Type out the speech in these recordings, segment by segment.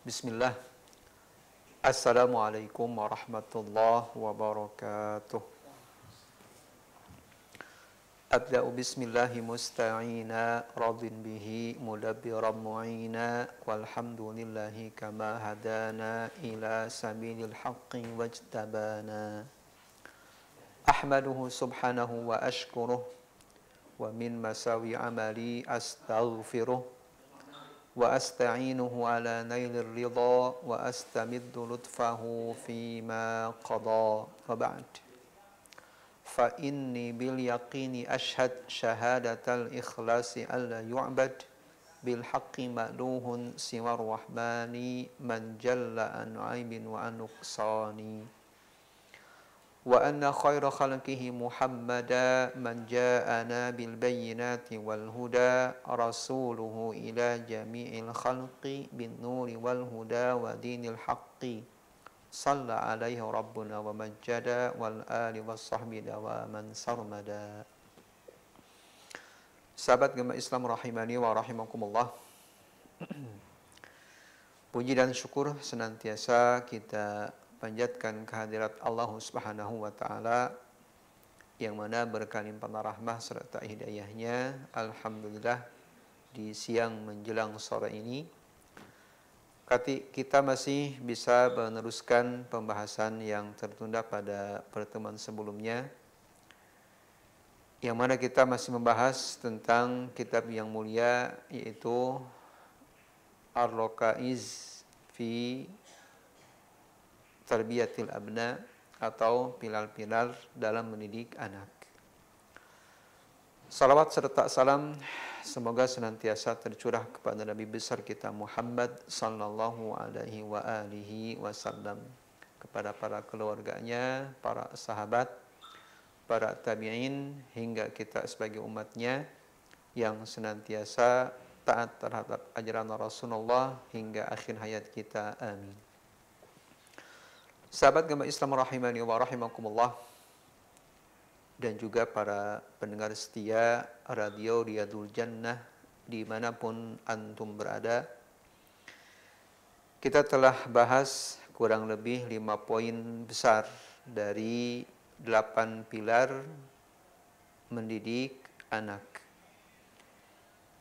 Bismillah. Assalamualaikum warahmatullahi wabarakatuh. Abda'u bismillahi musta'ina radin bihi mudabbiran mu'ina walhamdulillahi kama hadana ila sabilil haqqi wajtabana. Ahmaduhu subhanahu wa ashkuruh wa min masawi amali astaghfiruh wa asta'inuhu ala nailir ridha wa astamiddu lutfahu fima qada wa ba'd fa inni bil yaqini ashhad syahadatal ikhlasi alla yu'bad bil haqqi ma'luhun siwar rahmani man jalla an aibin wa an nuqsani wa anna khaira khalqihi Muhammada man ja'ana bil bayyinati wal huda rasuluhu ila jami'il khalqi bin nuri wal huda wa dinil haqqi salla alaihi rabbuna wa majjada wal ali was sahbi wa man sarmada. Sahabat agama Islam rahimani wa rahimakumullah. Puji dan syukur senantiasa kita panjatkan kehadirat Allah Subhanahu wa taala yang mana berkah limpah rahmah serta hidayahnya. Alhamdulillah di siang menjelang sore ini kita masih bisa meneruskan pembahasan yang tertunda pada pertemuan sebelumnya, yang mana kita masih membahas tentang kitab yang mulia yaitu Ar-Raqaiz fi Tarbiyatil Abna atau pilar-pilar dalam mendidik anak. Salawat serta salam semoga senantiasa tercurah kepada Nabi besar kita Muhammad sallallahu alaihi wa alihi wasallam, kepada para keluarganya, para sahabat, para tabi'in hingga kita sebagai umatnya yang senantiasa taat terhadap ajaran Rasulullah hingga akhir hayat kita. Amin. Sahabat agama Islam rahimani wa rahimakumullah, dan juga para pendengar setia Radio Riyadul Jannah dimanapun antum berada, kita telah bahas kurang lebih 5 poin besar dari 8 pilar mendidik anak,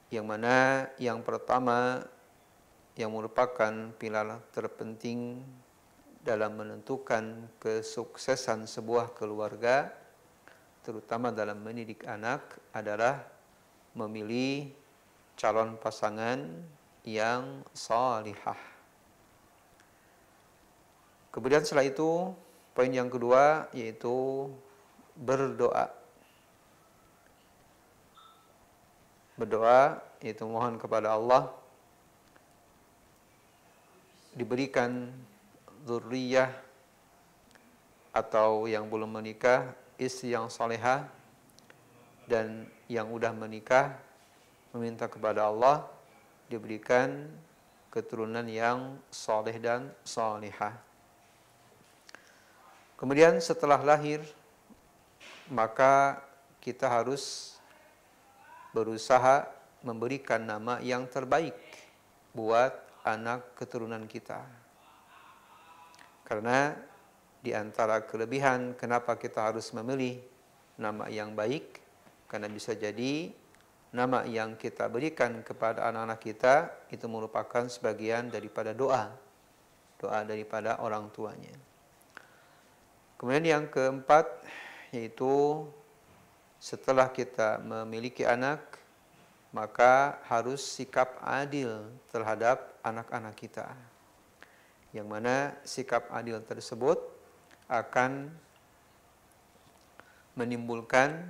yang mana yang pertama yang merupakan pilar terpenting dalam menentukan kesuksesan sebuah keluarga, terutama dalam mendidik anak, adalah memilih calon pasangan yang salihah. Kemudian setelah itu, poin yang kedua yaitu berdoa. Berdoa yaitu mohon kepada Allah diberikan dzurriyyah atau yang belum menikah istri yang salehah, dan yang udah menikah meminta kepada Allah diberikan keturunan yang saleh dan salihah. Kemudian setelah lahir maka kita harus berusaha memberikan nama yang terbaik buat anak keturunan kita. Karena di antara kelebihan kenapa kita harus memilih nama yang baik, karena bisa jadi nama yang kita berikan kepada anak-anak kita itu merupakan sebagian daripada doa daripada orang tuanya. Kemudian yang keempat yaitu setelah kita memiliki anak, maka harus sikap adil terhadap anak-anak kita, yang mana sikap adil tersebut akan menimbulkan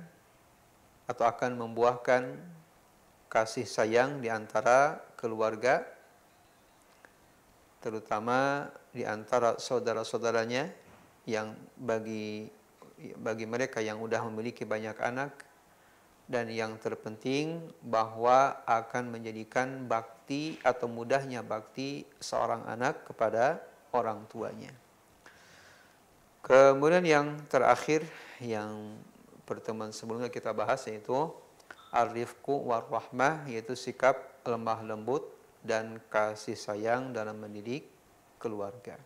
atau akan membuahkan kasih sayang di antara keluarga, terutama di antara saudara-saudaranya, yang bagi mereka yang sudah memiliki banyak anak, dan yang terpenting bahwa akan menjadikan bakti atau mudahnya bakti seorang anak kepada orang tuanya. Kemudian yang terakhir yang pertemuan sebelumnya kita bahas yaitu ar-rifqu war-rahmah, yaitu sikap lemah lembut dan kasih sayang dalam mendidik keluarga.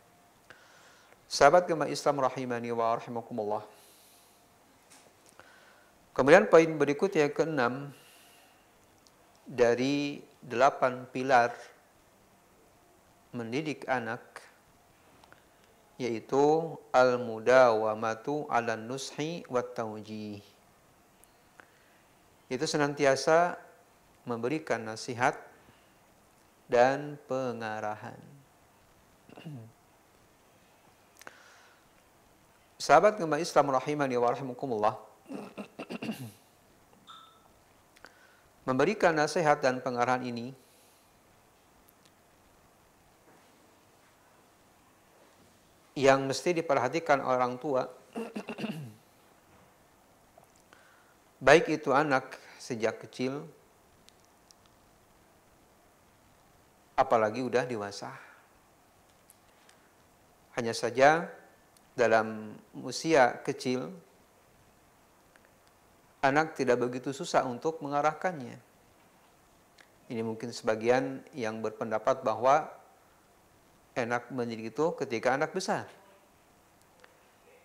Sahabat gemah Islam rahimani wa rahimakumullah. Kemudian poin berikutnya yang keenam dari 8 pilar mendidik anak, yaitu al-mudawamatu 'alan nushi wat tawjih. Itu senantiasa memberikan nasihat dan pengarahan. Sahabat gemah Islam rahimani wa rahimakumullah, memberikan nasihat dan pengarahan ini yang mesti diperhatikan orang tua, baik itu anak sejak kecil, apalagi udah dewasa. Hanya saja dalam usia kecil, anak tidak begitu susah untuk mengarahkannya. Ini mungkin sebagian yang berpendapat bahwa enak mendidik itu ketika anak besar.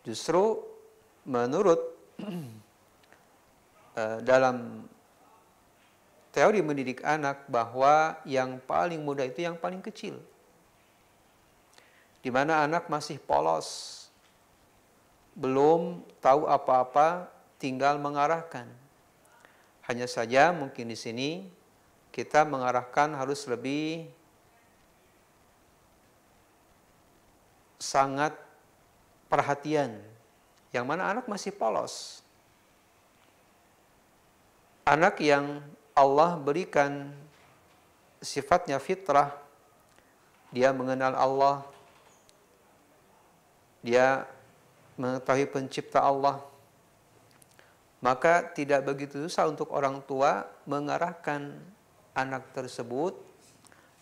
Justru menurut dalam teori mendidik anak bahwa yang paling mudah itu yang paling kecil, di mana anak masih polos, belum tahu apa-apa, tinggal mengarahkan. Hanya saja mungkin di sini kita mengarahkan harus lebih sangat perhatian, yang mana anak masih polos. Anak yang Allah berikan sifatnya fitrah, dia mengenal Allah, dia mengetahui pencipta Allah, maka tidak begitu susah untuk orang tua mengarahkan anak tersebut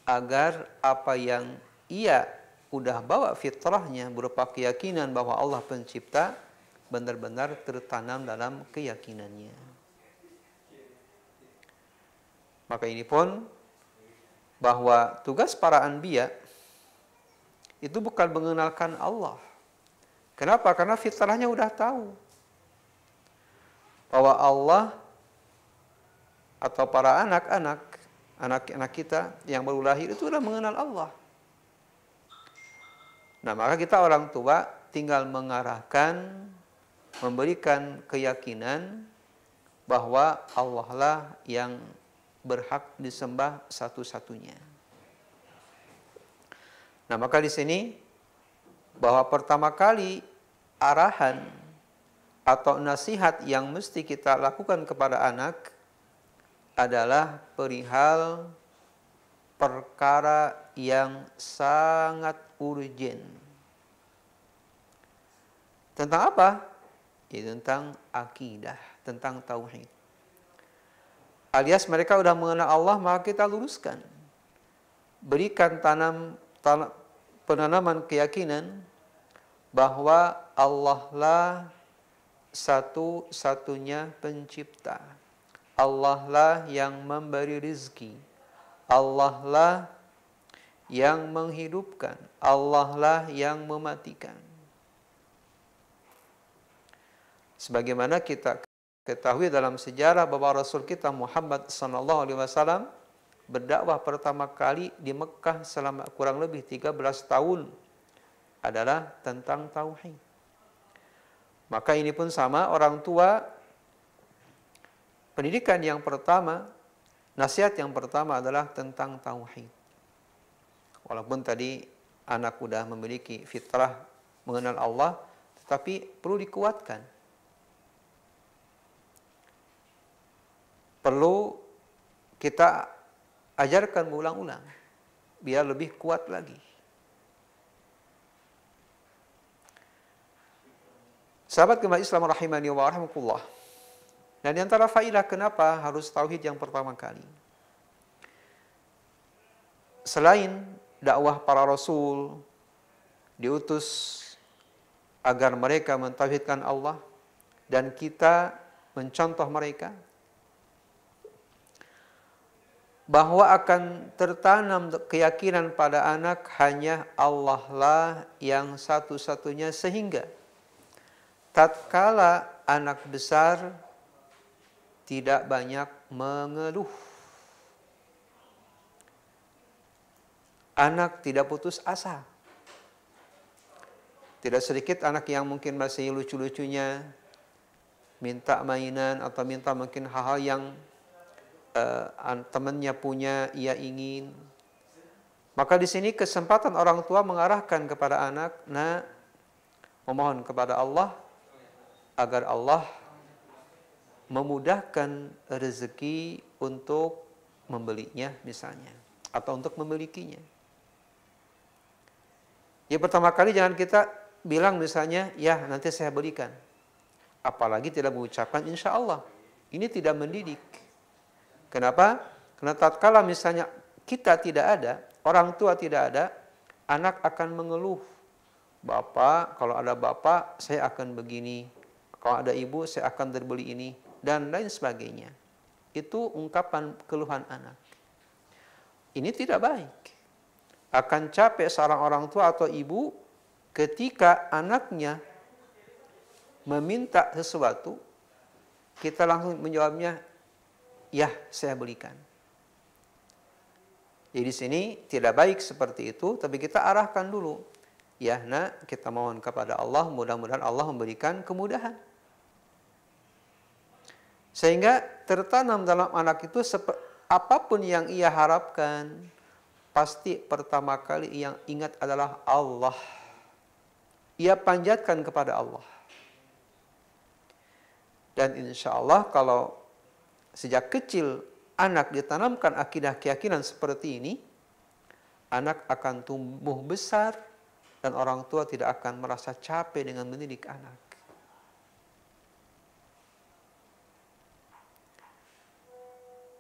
agar apa yang ia udah bawa fitrahnya berupa keyakinan bahwa Allah pencipta benar-benar tertanam dalam keyakinannya. Maka ini pun bahwa tugas para anbiya itu bukan mengenalkan Allah. Kenapa? Karena fitrahnya udah tahu bahwa Allah atau para anak-anak kita yang baru lahir itu sudah mengenal Allah. Nah, maka kita orang tua tinggal mengarahkan, memberikan keyakinan bahwa Allah lah yang berhak disembah satu-satunya. Nah, maka di sini bahwa pertama kali arahan atau nasihat yang mesti kita lakukan kepada anak adalah perihal perkara yang sangat urgen. Tentang apa? Ya, tentang akidah, tentang tauhid. Alias mereka sudah mengenal Allah, maka kita luruskan. Berikan penanaman keyakinan bahwa Allah lah satu-satunya pencipta. Allah lah yang memberi rizki. Allah lah yang menghidupkan. Allah lah yang mematikan. Sebagaimana kita ketahui dalam sejarah bahwa Rasul kita Muhammad SAW berdakwah pertama kali di Mekah selama kurang lebih 13 tahun adalah tentang tauhid. Maka ini pun sama, orang tua, pendidikan yang pertama, nasihat yang pertama adalah tentang tauhid. Walaupun tadi anak sudah memiliki fitrah mengenal Allah, tetapi perlu dikuatkan. Perlu kita ajarkan berulang-ulang biar lebih kuat lagi. Sahabat gemah Islam rahimani wa rahimakumullah. Dan di antara faidah kenapa harus tauhid yang pertama kali. Selain dakwah para rasul diutus agar mereka mentauhidkan Allah dan kita mencontoh mereka, bahwa akan tertanam keyakinan pada anak hanya Allah lah yang satu-satunya, sehingga tatkala anak besar tidak banyak mengeluh. Anak tidak putus asa. Tidak sedikit anak yang mungkin masih lucu-lucunya minta mainan atau minta mungkin hal-hal yang temannya punya, ia ingin. Maka di sini kesempatan orang tua mengarahkan kepada anak, nah, memohon kepada Allah agar Allah memudahkan rezeki untuk membelinya misalnya, atau untuk memilikinya. Ya, pertama kali jangan kita bilang misalnya, ya nanti saya belikan. Apalagi tidak mengucapkan insya Allah. Ini tidak mendidik. Kenapa? Karena tatkala misalnya kita tidak ada, orang tua tidak ada, anak akan mengeluh. Bapak, kalau ada bapak, saya akan begini. Kalau ada ibu, saya akan terbeli ini. Dan lain sebagainya. Itu ungkapan keluhan anak. Ini tidak baik. Akan capek seorang orang tua atau ibu ketika anaknya meminta sesuatu, kita langsung menjawabnya, ya saya belikan. Jadi di sini tidak baik seperti itu, tapi kita arahkan dulu. Ya nak, kita mohon kepada Allah, mudah-mudahan Allah memberikan kemudahan. Sehingga tertanam dalam anak itu apapun yang ia harapkan, pasti pertama kali yang ingat adalah Allah. Ia panjatkan kepada Allah. Dan insya Allah kalau sejak kecil anak ditanamkan akidah keyakinan seperti ini, anak akan tumbuh besar dan orang tua tidak akan merasa capek dengan mendidik anak.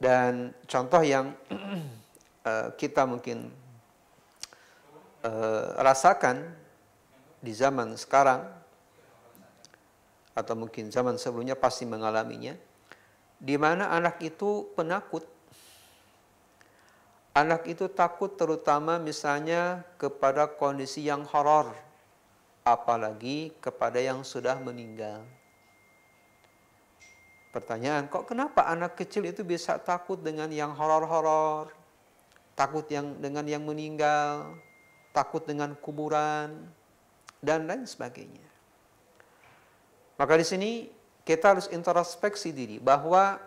Dan contoh yang kita mungkin rasakan di zaman sekarang, atau mungkin zaman sebelumnya pasti mengalaminya, di mana anak itu penakut. Anak itu takut terutama misalnya kepada kondisi yang horor, apalagi kepada yang sudah meninggal. Pertanyaan, kok kenapa anak kecil itu bisa takut dengan yang horor-horor, takut dengan yang meninggal, takut dengan kuburan, dan lain sebagainya. Maka di sini kita harus introspeksi diri bahwa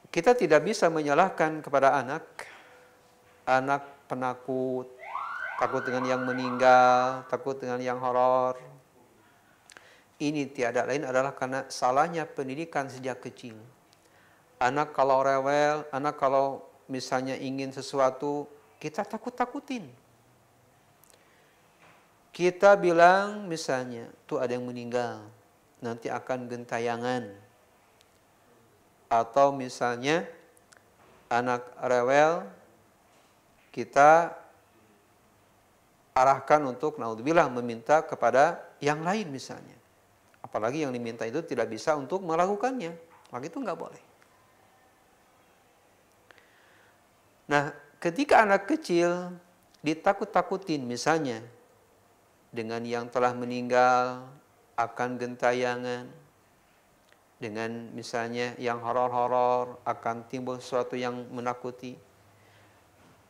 kita tidak bisa menyalahkan kepada anak penakut, takut dengan yang meninggal, takut dengan yang horor. Ini tiada lain adalah karena salahnya pendidikan sejak kecil. Anak kalau rewel, anak kalau misalnya ingin sesuatu, kita takut-takutin. Kita bilang misalnya, tuh ada yang meninggal, nanti akan gentayangan. Atau misalnya anak rewel, kita arahkan untuk naudzubillah meminta kepada yang lain misalnya. Apalagi yang diminta itu tidak bisa untuk melakukannya, maka itu nggak boleh. Nah, ketika anak kecil ditakut-takutin misalnya dengan yang telah meninggal akan gentayangan, dengan misalnya yang horor-horor akan timbul sesuatu yang menakuti,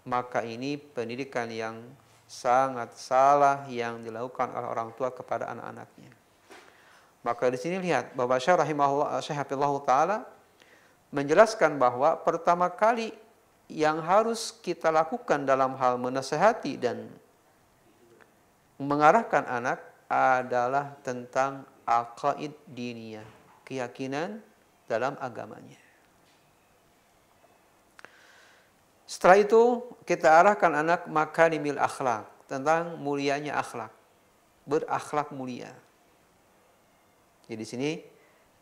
maka ini pendidikan yang sangat salah yang dilakukan oleh orang tua kepada anak-anaknya. Maka di sini lihat bahwa Syekh rahimahullah, Syekh hafizahullah taala menjelaskan bahwa pertama kali yang harus kita lakukan dalam hal menasihati dan mengarahkan anak adalah tentang aqaid diniyah, keyakinan dalam agamanya. Setelah itu kita arahkan anak makarimil akhlak, tentang mulianya akhlak, berakhlak mulia. Jadi di sini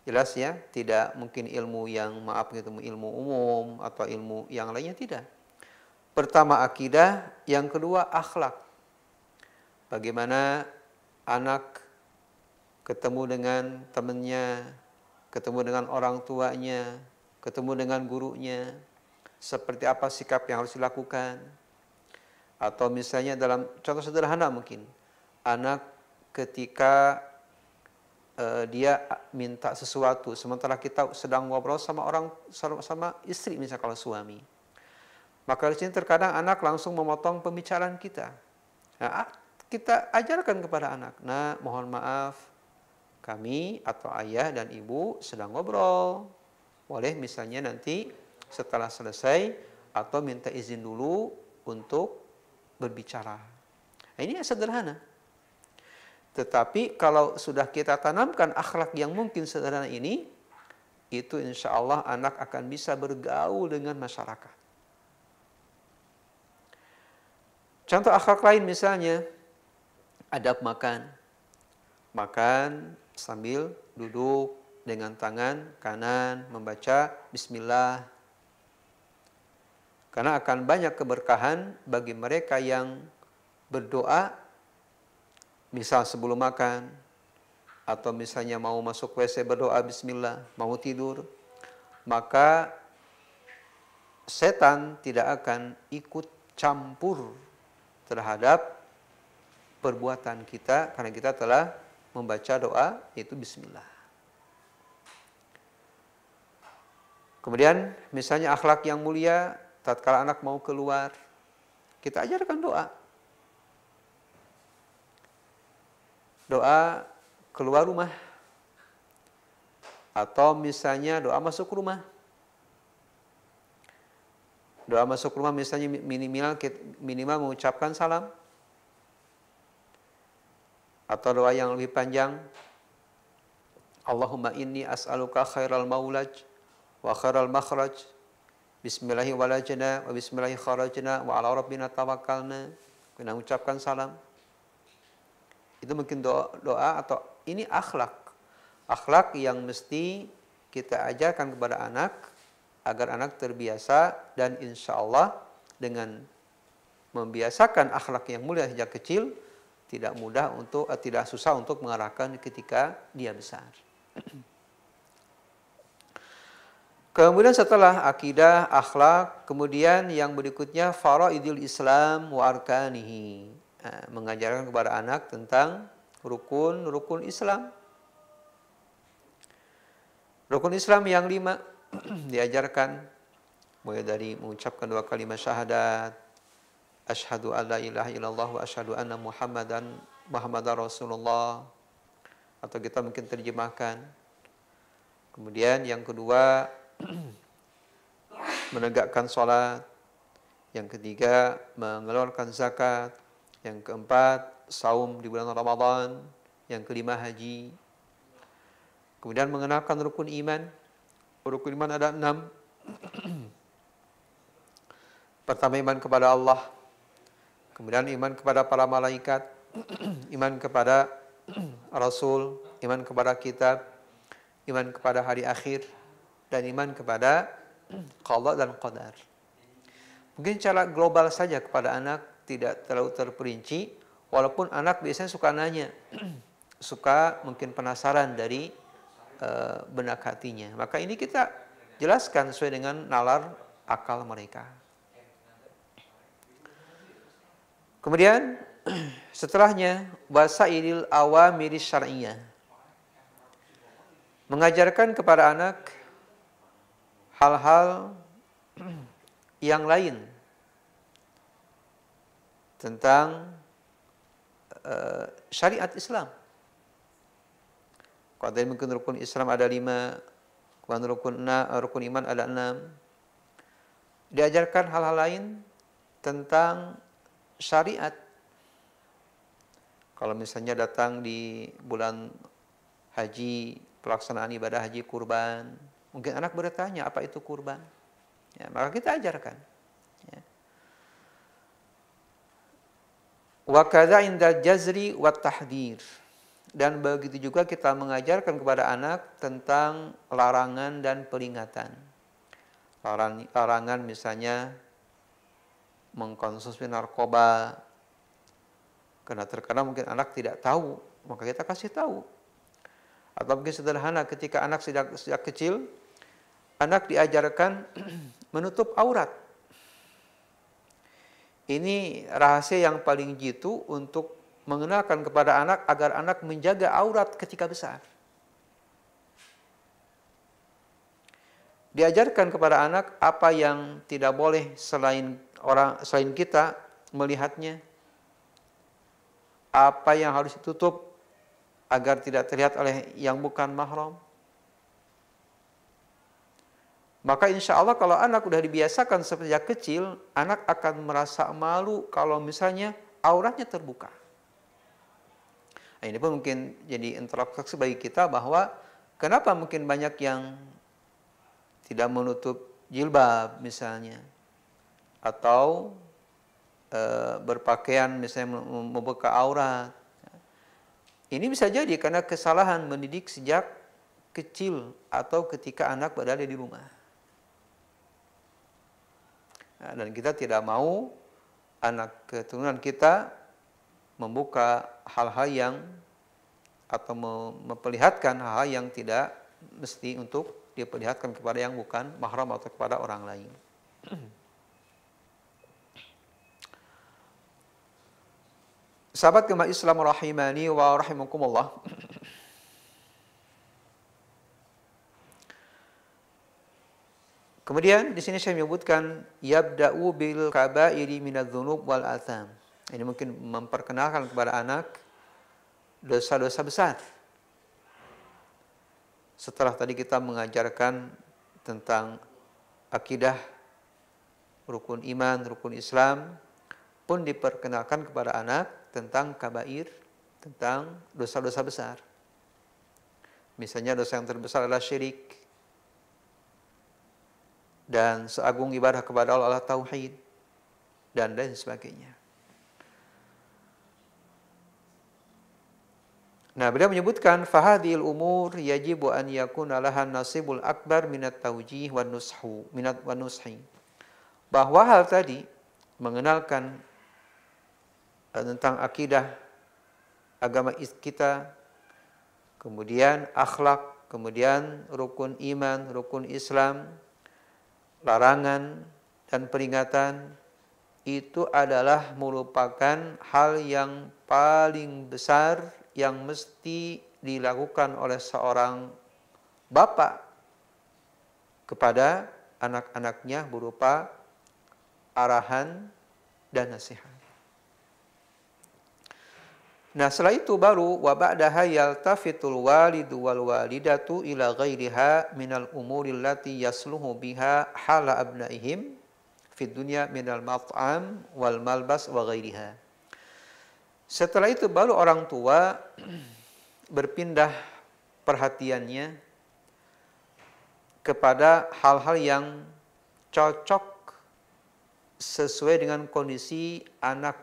jelas ya, tidak mungkin ilmu yang ilmu umum atau ilmu yang lainnya, tidak. Pertama akidah, yang kedua akhlak. Bagaimana anak ketemu dengan temannya, ketemu dengan orang tuanya, ketemu dengan gurunya, seperti apa sikap yang harus dilakukan. Atau misalnya dalam contoh sederhana mungkin, anak ketika dia minta sesuatu, sementara kita sedang ngobrol sama istri, misalnya kalau suami. Maka di sini terkadang anak langsung memotong pembicaraan kita. Nah, kita ajarkan kepada anak, nah mohon maaf, kami atau ayah dan ibu sedang ngobrol. Boleh misalnya nanti setelah selesai atau minta izin dulu untuk berbicara. Nah, ini sederhana. Tetapi kalau sudah kita tanamkan akhlak yang mungkin sederhana ini, itu insya Allah anak akan bisa bergaul dengan masyarakat. Contoh akhlak lain misalnya, adab makan. Makan sambil duduk dengan tangan kanan membaca bismillah. Karena akan banyak keberkahan bagi mereka yang berdoa, misal sebelum makan, atau misalnya mau masuk WC berdoa bismillah, mau tidur, maka setan tidak akan ikut campur terhadap perbuatan kita karena kita telah membaca doa yaitu bismillah. Kemudian misalnya akhlak yang mulia, tatkala anak mau keluar, kita ajarkan doa. Doa keluar rumah. Atau misalnya doa masuk rumah. Doa masuk rumah misalnya minimal mengucapkan salam. Atau doa yang lebih panjang. Allahumma inni as'aluka khairal maulaj wa khairal makhraj. Bismillahi walajna wa bismillahi kharajna wa ala rabbina tawakkalna. Kita mengucapkan salam. Itu mungkin doa atau ini akhlak. Akhlak yang mesti kita ajarkan kepada anak agar anak terbiasa dan insya Allah dengan membiasakan akhlak yang mulia sejak kecil tidak susah untuk mengarahkan ketika dia besar. Kemudian setelah akidah, akhlak, kemudian yang berikutnya faraidul Islam wa arkanihi. Mengajarkan kepada anak tentang rukun Islam. Rukun Islam yang 5 diajarkan mulai dari mengucapkan 2 kalimat syahadat, asyhadu alla ilaha illallah wa asyhadu anna Muhammadar Rasulullah, atau kita mungkin terjemahkan. Kemudian yang kedua menegakkan sholat, yang ketiga mengeluarkan zakat, yang keempat saum di bulan Ramadan, yang kelima haji. Kemudian mengenalkan rukun iman. Rukun iman ada 6. Pertama iman kepada Allah, kemudian iman kepada para malaikat, iman kepada Rasul, iman kepada kitab, iman kepada hari akhir, dan iman kepada qada dan qadar. Mungkin cara global saja kepada anak, tidak terlalu terperinci, walaupun anak biasanya suka nanya, suka mungkin penasaran dari benak hatinya. Maka ini kita jelaskan sesuai dengan nalar akal mereka. Kemudian setelahnya wasailil awamiri syar'iyyah. Mengajarkan kepada anak hal-hal yang lain tentang syariat Islam. Kalau tadi mungkin rukun Islam ada 5, kemudian rukun iman ada 6. Diajarkan hal-hal lain tentang syariat. Kalau misalnya datang di bulan haji, pelaksanaan ibadah haji kurban, mungkin anak bertanya apa itu kurban. Ya, maka kita ajarkan. Ya. Wa kadza indal jazri wat tahdir. Dan begitu juga kita mengajarkan kepada anak tentang larangan dan peringatan. Larangan misalnya mengkonsumsi narkoba. Karena terkadang mungkin anak tidak tahu, maka kita kasih tahu. Atau mungkin sederhana ketika anak sejak kecil, anak diajarkan menutup aurat. Ini rahasia yang paling jitu untuk mengenalkan kepada anak agar anak menjaga aurat ketika besar. Diajarkan kepada anak apa yang tidak boleh selain kita melihatnya, apa yang harus ditutup agar tidak terlihat oleh yang bukan mahram. Maka insya Allah kalau anak sudah dibiasakan sejak kecil, anak akan merasa malu kalau misalnya auratnya terbuka. Nah, ini pun mungkin jadi introspeksi bagi kita bahwa kenapa mungkin banyak yang tidak menutup jilbab misalnya, atau berpakaian misalnya membuka aurat. Ini bisa jadi karena kesalahan mendidik sejak kecil atau ketika anak berada di rumah. Nah, dan kita tidak mau anak keturunan kita membuka hal-hal yang atau memperlihatkan hal-hal yang tidak mesti untuk diperlihatkan kepada yang bukan mahram atau kepada orang lain. Sahabat jemaah Islam rahimani wa rahimakumullah. Kemudian di sini saya menyebutkan yabda'u bil kaba'iri minadz-dzunub wal atham. Ini mungkin memperkenalkan kepada anak dosa-dosa besar. Setelah tadi kita mengajarkan tentang akidah, rukun iman, rukun Islam, pun diperkenalkan kepada anak tentang kabair, tentang dosa-dosa besar. Misalnya dosa yang terbesar adalah syirik, dan seagung ibadah kepada Allah tauhid, dan lain sebagainya. Nah, beliau menyebutkan fahadhil umur yajibu an yakuna lahan nasibul akbar minat taujih wan nushi. Bahwa hal tadi mengenalkan tentang akidah agama kita, kemudian akhlak, kemudian rukun iman, rukun Islam, larangan dan peringatan, itu adalah merupakan hal yang paling besar yang mesti dilakukan oleh seorang bapak kepada anak-anaknya berupa arahan dan nasihat. Nah, setelah itu baru wa ba'daha yaltafitul walidu wal walidatu ila ghairiha minal umuri allati yasluhu biha hala abnaihim fid dunya minal mat'am wal malbas wa ghairiha. Setelah itu baru orang tua berpindah perhatiannya kepada hal-hal yang cocok sesuai dengan kondisi anak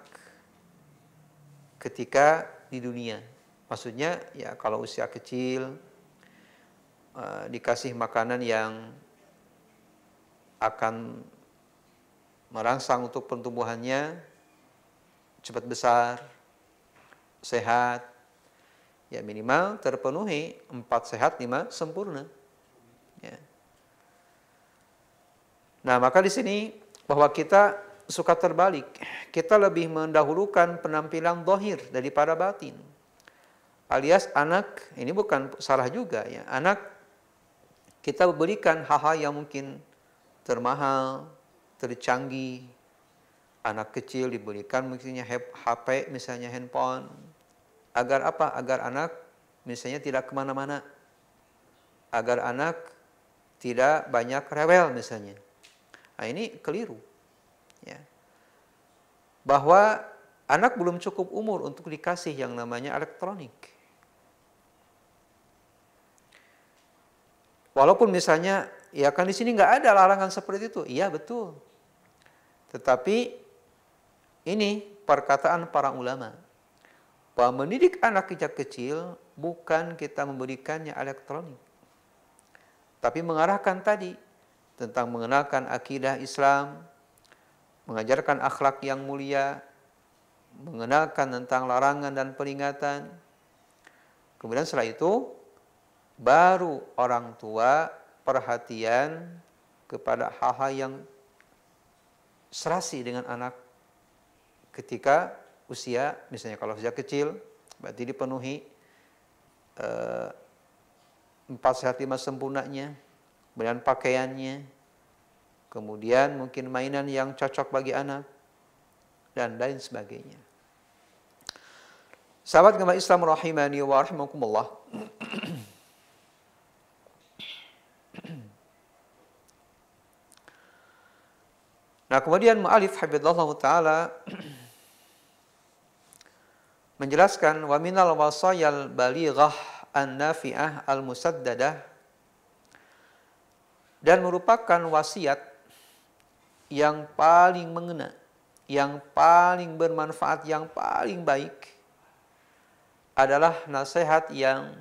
ketika di dunia. Maksudnya ya kalau usia kecil dikasih makanan yang akan merangsang untuk pertumbuhannya cepat besar, sehat, ya minimal terpenuhi 4 sehat 5 sempurna. Ya. Nah, maka di sini bahwa kita suka terbalik. Kita lebih mendahulukan penampilan zahir daripada batin. Alias anak, ini bukan salah juga ya. Anak kita berikan hal-hal yang mungkin termahal, tercanggih. Anak kecil diberikan misalnya HP, misalnya handphone. Agar apa? Agar anak misalnya tidak kemana-mana. Agar anak tidak banyak rewel misalnya. Nah, ini keliru. Ya. Bahwa anak belum cukup umur untuk dikasih yang namanya elektronik. Walaupun misalnya, ya kan di sini nggak ada larangan seperti itu. Iya betul. Tetapi ini perkataan para ulama. Bahwa mendidik anak sejak kecil bukan kita memberikannya elektronik. Tapi mengarahkan tadi tentang mengenalkan akidah Islam, mengajarkan akhlak yang mulia, mengenalkan tentang larangan dan peringatan. Kemudian setelah itu, baru orang tua perhatian kepada hal-hal yang serasi dengan anak ketika usia, misalnya kalau usia kecil, berarti dipenuhi 4 sehat 5 sempurnanya, kemudian pakaiannya, kemudian mungkin mainan yang cocok bagi anak, dan lain sebagainya. Sahabat agama Islam rahimani wa rahimakumullah. Nah, kemudian mu'alif hafizahullah ta'ala menjelaskan wa minal wasayal balighah an-nafi'ah al-musaddadah, dan merupakan wasiat yang paling mengena, yang paling bermanfaat, yang paling baik adalah nasihat yang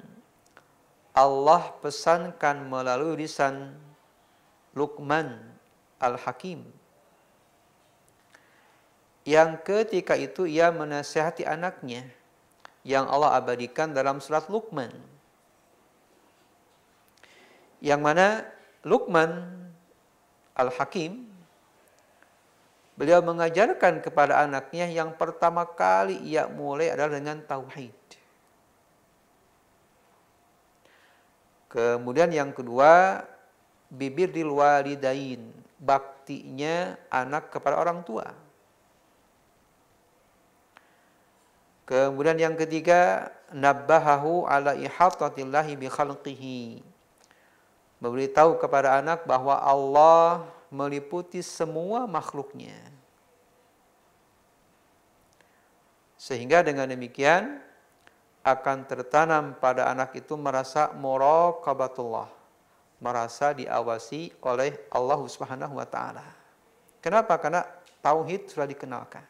Allah pesankan melalui lisan Luqman Al-Hakim, yang ketika itu ia menasihati anaknya yang Allah abadikan dalam surat Luqman, yang mana Luqman Al-Hakim, beliau mengajarkan kepada anaknya yang pertama kali ia mulai adalah dengan tauhid. Kemudian yang kedua, bibirril walidain, baktinya anak kepada orang tua. Kemudian yang ketiga, nabbahahu ala ihatatillahi bi khalqihi, memberitahu kepada anak bahwa Allah meliputi semua makhluknya. Sehingga dengan demikian akan tertanam pada anak itu merasa muraqabatullah, merasa diawasi oleh Allah Subhanahu wa taala. Kenapa? Karena tauhid sudah dikenalkan.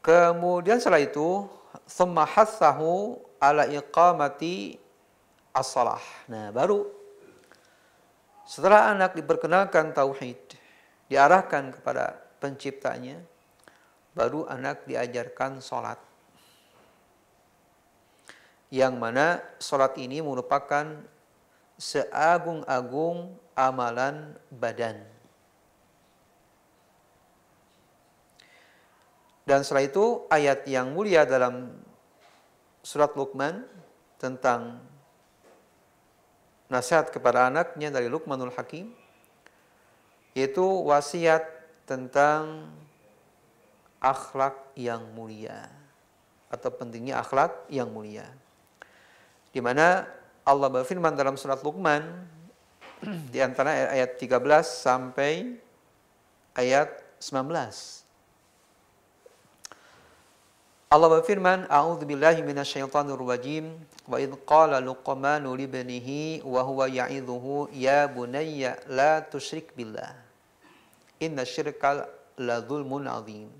Kemudian setelah itu, thumma hassahu ala iqamati as-salah. Nah, baru setelah anak diperkenalkan tauhid, diarahkan kepada penciptanya, baru anak diajarkan sholat. Yang mana sholat ini merupakan seagung-agung amalan badan. Dan setelah itu ayat yang mulia dalam surat Luqman tentang nasihat kepada anaknya dari Luqmanul Hakim, yaitu wasiat tentang akhlak yang mulia atau pentingnya akhlak yang mulia. Di mana Allah berfirman dalam surat Luqman di antara ayat 13 sampai ayat 19. Allah berfirman, a'udzubillahi minasyaitonir rajim, wa idz qala luqmanu libnihi wa huwa ya'idhuhu ya bunayya la tusyrik billah innasyirka la dzulmun 'adzim.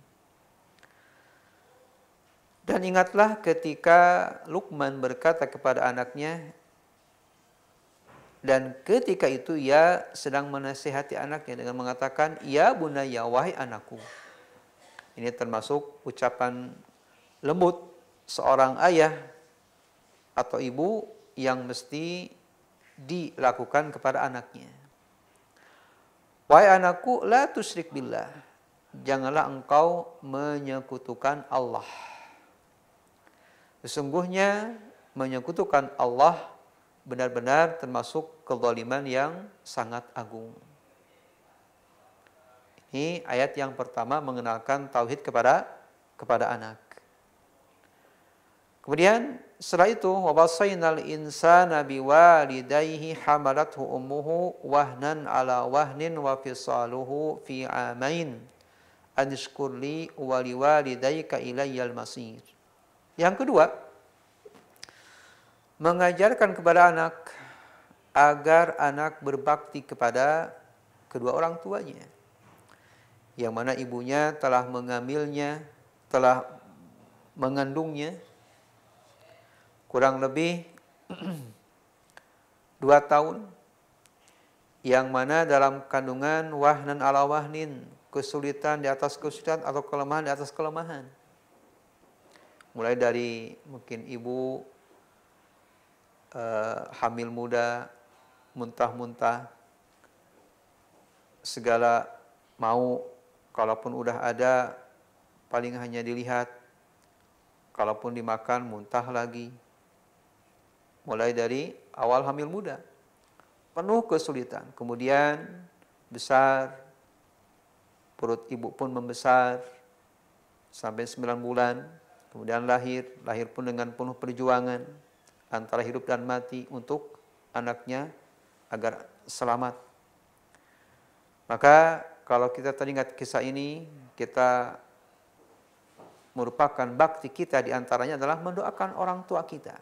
Dan ingatlah ketika Luqman berkata kepada anaknya, dan ketika itu ia sedang menasihati anaknya dengan mengatakan, ya bunayya, wahai anakku. Ini termasuk ucapan lembut seorang ayah atau ibu yang mesti dilakukan kepada anaknya. Wahai anakku, la tusyrik billah, janganlah engkau menyekutukan Allah. Sesungguhnya menyekutukan Allah benar-benar termasuk kezaliman yang sangat agung. Ini ayat yang pertama mengenalkan tauhid kepada anak. Kemudian setelah itu, wa wasainal insana biwalidayhi hamalathu ummuhu wahnan ala wahnin wa fisaluhu fi amain anishkurli wa liwalidayka ilayyal masir. Yang kedua, mengajarkan kepada anak agar anak berbakti kepada kedua orang tuanya, yang mana ibunya telah mengambilnya, telah mengandungnya kurang lebih 2 tahun, yang mana dalam kandungan wahnan ala wahnin, kesulitan di atas kesulitan atau kelemahan di atas kelemahan. Mulai dari mungkin ibu hamil muda, muntah-muntah, segala mau, kalaupun udah ada paling hanya dilihat, kalaupun dimakan muntah lagi. Mulai dari awal hamil muda, penuh kesulitan. Kemudian besar, perut ibu pun membesar sampai 9 bulan. Kemudian lahir pun dengan penuh perjuangan antara hidup dan mati untuk anaknya agar selamat. Maka kalau kita teringat kisah ini, kita merupakan bakti kita diantaranya adalah mendoakan orang tua kita,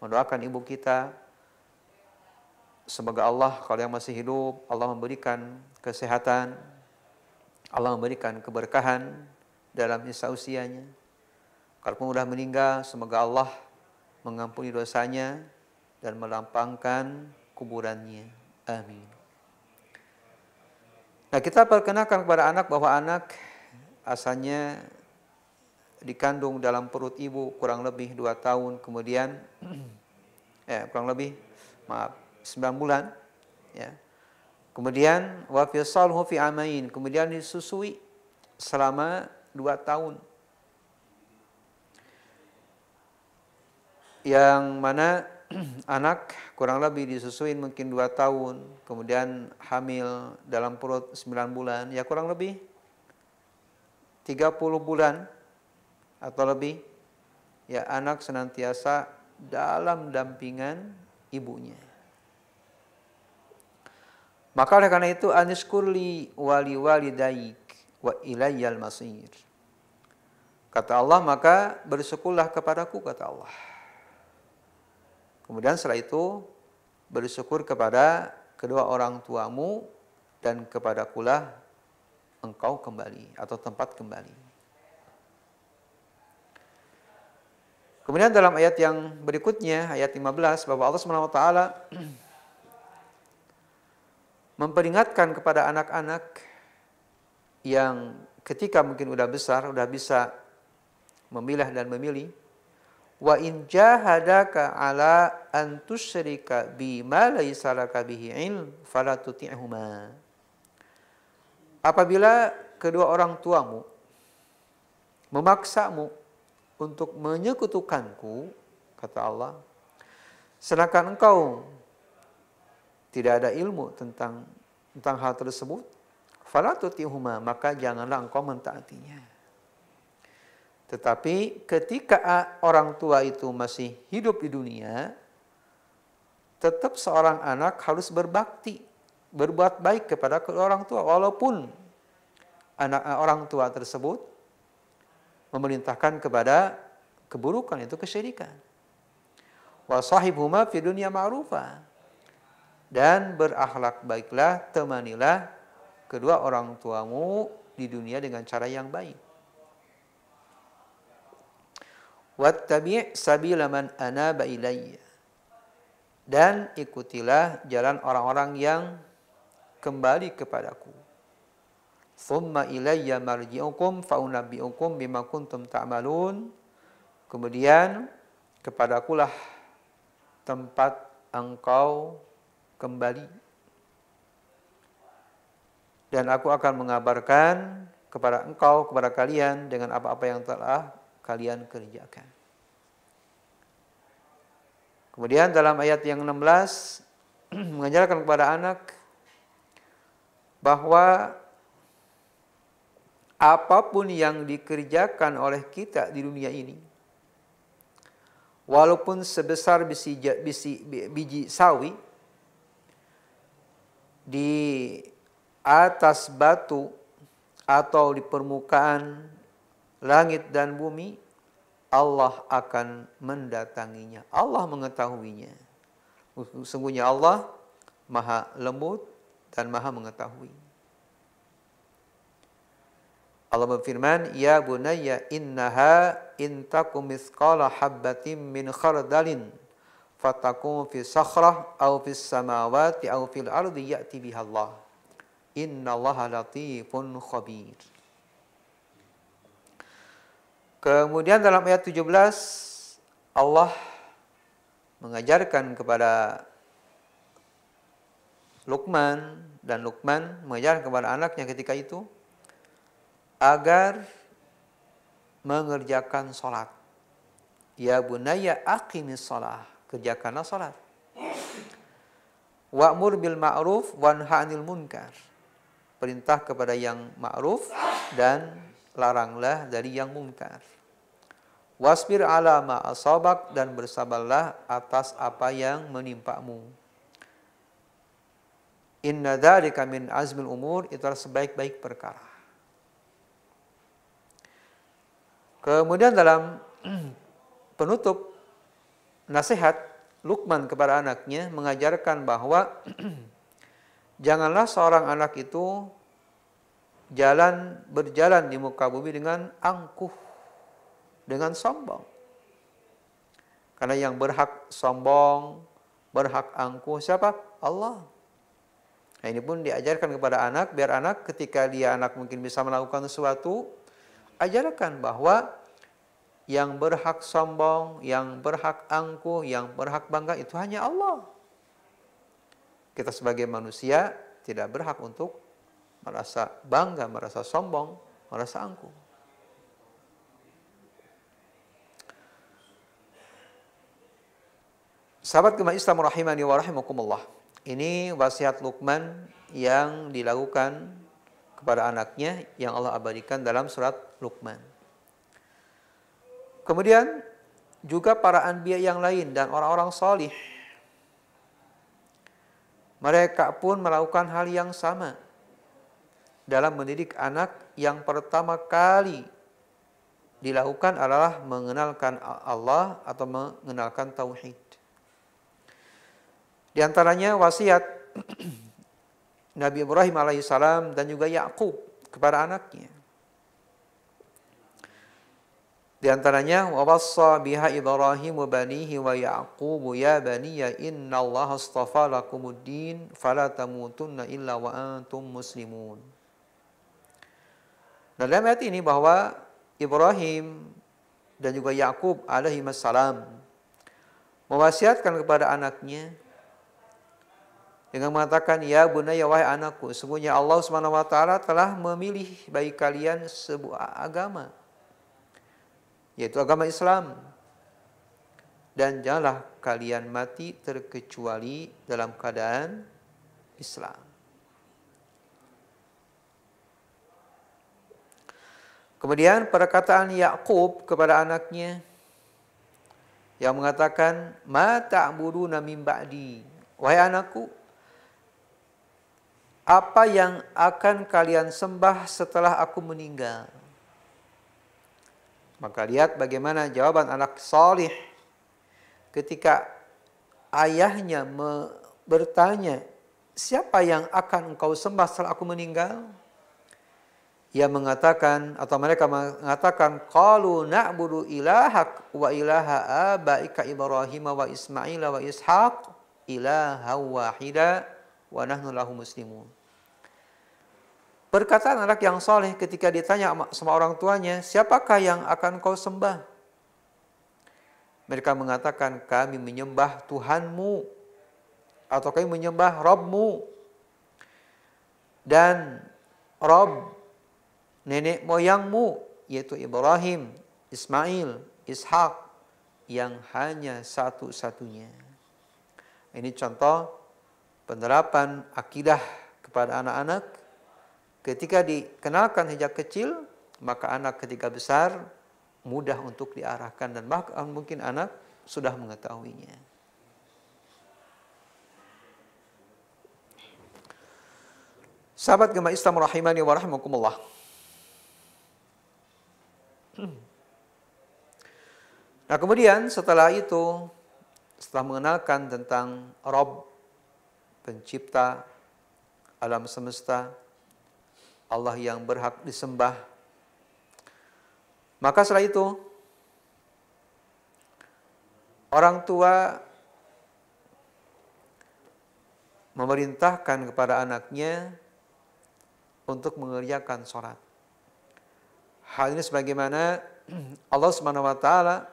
mendoakan ibu kita. Semoga Allah kalau yang masih hidup, Allah memberikan kesehatan, Allah memberikan keberkahan dalam sisa usianya. Kalaupun sudah meninggal, semoga Allah mengampuni dosanya dan melampangkan kuburannya. Amin. Nah, kita perkenalkan kepada anak bahwa anak asalnya dikandung dalam perut ibu kurang lebih 2 tahun, kemudian kurang lebih 9 bulan, ya. Kemudian wa fisalhu fi amain, kemudian disusui selama 2 tahun. Yang mana anak kurang lebih disusuin mungkin 2 tahun, kemudian hamil dalam perut 9 bulan, ya kurang lebih 30 bulan atau lebih, ya anak senantiasa dalam dampingan ibunya. Maka oleh karena itu, anishkurli wali walidaik wa ilayyal masir. Kata Allah, maka bersyukurlah kepadaku, kata Allah. Kemudian setelah itu bersyukur kepada kedua orang tuamu dan kepadakulah engkau kembali atau tempat kembali. Kemudian dalam ayat yang berikutnya, ayat 15, bahwa Allah SWT memperingatkan kepada anak-anak yang ketika mungkin udah besar, udah bisa memilah dan memilih, wa in jahadaka ala an tusyrika bima laysa laka bihi ilm fala tuti'huma. Apabila kedua orang tuamu memaksamu untuk menyekutukanku, kata Allah, sedangkan engkau tidak ada ilmu tentang hal tersebut, fala tuti'huma, maka janganlah engkau mentaatinya. Tetapi ketika orang tua itu masih hidup di dunia, tetap seorang anak harus berbakti, berbuat baik kepada kedua orang tua, walaupun orang tua tersebut memerintahkan kepada keburukan, itu kesyirikan. Wa sahibhuma fi dunya ma'rufa, dan berakhlak baiklah, temanilah kedua orang tuamu di dunia dengan cara yang baik. Wattabi' sabila man anaba ilayya, dan ikutilah jalan orang-orang yang kembali kepadaku. Thumma ilayya marji'ukum faunabbi'ukum bima kuntum ta'malun, kemudian kepadakulah tempat engkau kembali, dan aku akan mengabarkan kepada engkau, kepada kalian dengan apa-apa yang telah kalian kerjakan. Kemudian dalam ayat yang 16 mengajarkan kepada anak bahwa apapun yang dikerjakan oleh kita di dunia ini, walaupun sebesar biji sawi di atas batu atau di permukaan langit dan bumi, Allah akan mendatanginya. Allah mengetahuinya. Sungguhnya Allah maha lembut dan maha mengetahui. Allah berfirman, ya bunayya innaha intakum mithqala habbatin min khardalin fatakum fi sakhrah aw fis samawati aw fil ardi ya'ti biha Allah. Innallaha latifun khabir. Kemudian dalam ayat 17 Allah mengajarkan kepada Luqman, dan Luqman mengajarkan kepada anaknya ketika itu agar mengerjakan sholat. Ya bunayya aqimis sholah, kerjakanlah sholat. Wa'mur bil ma'ruf wanha 'anil munkar. Perintah kepada yang ma'ruf dan laranglah dari yang munkar. Wasbir ala ma asabak, dan bersabarlah atas apa yang menimpamu. Inna dzalika min azmil umur, itu adalah sebaik-baik perkara. Kemudian dalam penutup nasihat Luqman kepada anaknya mengajarkan bahwa janganlah seorang anak itu berjalan di muka bumi dengan angkuh, dengan sombong. Karena yang berhak sombong, berhak angkuh siapa? Allah. Nah, ini pun diajarkan kepada anak, biar anak ketika dia anak mungkin bisa melakukan sesuatu, ajarkan bahwa yang berhak sombong, yang berhak angkuh, yang berhak bangga itu hanya Allah. Kita sebagai manusia tidak berhak untuk merasa bangga, merasa sombong, merasa angkuh. Sahabat gemah Islam rahimani wa rahimakumullah. Ini wasiat Luqman yang dilakukan kepada anaknya yang Allah abadikan dalam surat Luqman. Kemudian juga para anbiya yang lain dan orang-orang salih, mereka pun melakukan hal yang sama dalam mendidik anak. Yang pertama kali dilakukan adalah mengenalkan Allah atau mengenalkan tauhid. Di antaranya wasiat Nabi Ibrahim alaihissalam dan juga Yakub kepada anaknya. Di antaranya wa wassa biha Ibrahim banihi wa Yaqub ya baniya innallaha astafa lakumuddin fala tamutunna illa wa antum muslimun. Nah, dalam ayat ini bahwa Ibrahim dan juga Yakub alaihi wassalam mewasiatkan kepada anaknya dengan mengatakan, ya bunayya, wahai anakku, sesungguhnya Allah Subhanahu wa taala telah memilih bagi kalian sebuah agama, yaitu agama Islam. Dan janganlah kalian mati terkecuali dalam keadaan Islam. Kemudian perkataan Yakub kepada anaknya yang mengatakan, ma ta'buduna min ba'di, wahai anakku, apa yang akan kalian sembah setelah aku meninggal? Maka lihat bagaimana jawaban anak salih ketika ayahnya bertanya, siapa yang akan engkau sembah setelah aku meninggal? Ia mengatakan, atau mereka mengatakan, qalu na'budu ilahak wa ilaha abaika Ibrahim wa Ismail wa Ishaq ilaha wahida wa nahnu lahu muslimun. Perkataan anak yang soleh ketika ditanya sama orang tuanya, siapakah yang akan kau sembah? Mereka mengatakan, kami menyembah Tuhanmu, atau kami menyembah Rabbmu. Dan Rabb nenek moyangmu, yaitu Ibrahim, Ismail, Ishak, yang hanya satu-satunya. Ini contoh penerapan akidah kepada anak-anak. Ketika dikenalkan sejak kecil, maka anak ketika besar mudah untuk diarahkan, dan bahkan mungkin anak sudah mengetahuinya. Sahabat gemah Islam rahimani wa rahimakumullah. Nah, kemudian setelah itu, setelah mengenalkan tentang Rabb, pencipta alam semesta, Allah yang berhak disembah, maka setelah itu orang tua memerintahkan kepada anaknya untuk mengerjakan sholat. Hal ini sebagaimana Allah Subhanahu wa taala